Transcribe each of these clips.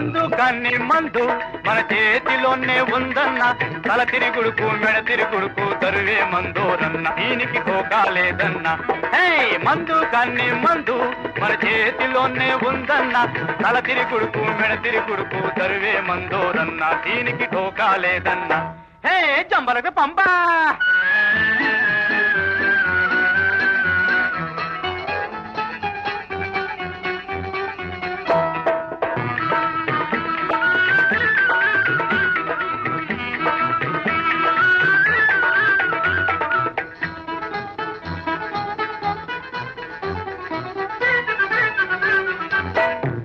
మందు కన్ని మందు మన చేతిలోనే ఉందన్న తల తిరుగుడుకు మెడ తిరుగుడుకు తరువే మందోరన్న దీనికి ధోకాలేదన్న హే మందు కన్ని మందు మన చేతిలోనే ఉందన్న తల తిరుగుడుకు మెడ తిరుగుడుకు తరువే మందోరన్న దీనికి ధోకాలేదన్న హే జంబలకు పంబా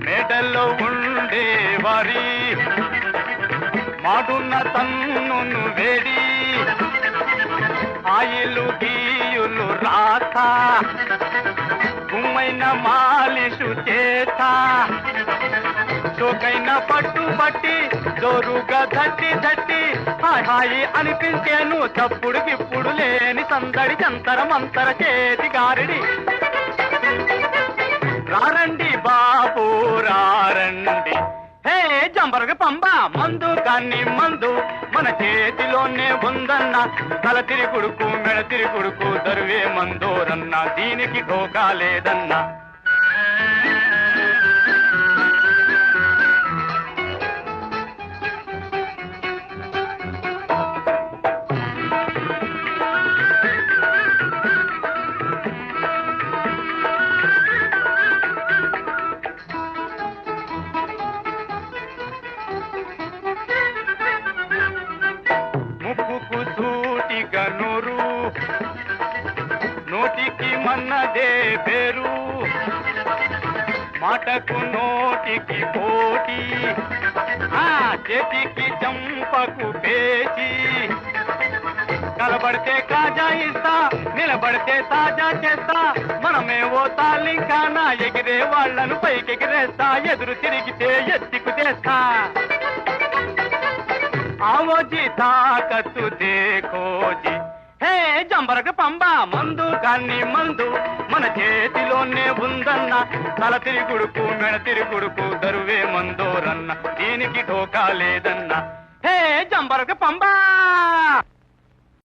మేడల్లో ఉండే వారి మాడున్న తన్నును వేడి ఆయిలు గీయులు రాత గుమ్మైన మాలిషు చేత చోకైన పట్టు పట్టి జోరుగా దట్టి దట్టి హాయ్ హాయి అనిపించేను తప్పుడు గిప్పుడు లేని సందడి జంతర మంతర చేతి గారిడి రారండి బాబు రారండి హే జంబరగ పంబ మందు కాన్ని మందు మన చేతిలోనే ఉందన్న తల తిరుగుడుకు మెడ తిరుగుడుకు దరువే మందోరన్న దీనికి ధోకాలేదన్న నూరు నోటికి మన్నదే పేరు మాటకు నోటికి కోటి చేతికి చంపకు పేచి కలబడితే కాజా ఇస్తా నిలబడితే తాజా చేస్తా మనమేవో తాలింకానా ఎగిరే వాళ్లను పైకెగిరేస్తా ఎదురు తిరిగితే ఎత్తికు చేస్తా ఆవోజీ తాకత్తు దేకోజీ హే జంబరక పంబ మందు కాన్ని మందు మన చేతిలోనే ఉందన్న తల తిరుగుడుకు మెడ తిరుగుడుకు దరువే మందోరన్న దీనికి ధోకాలేదన్న హే జంబరక పంబ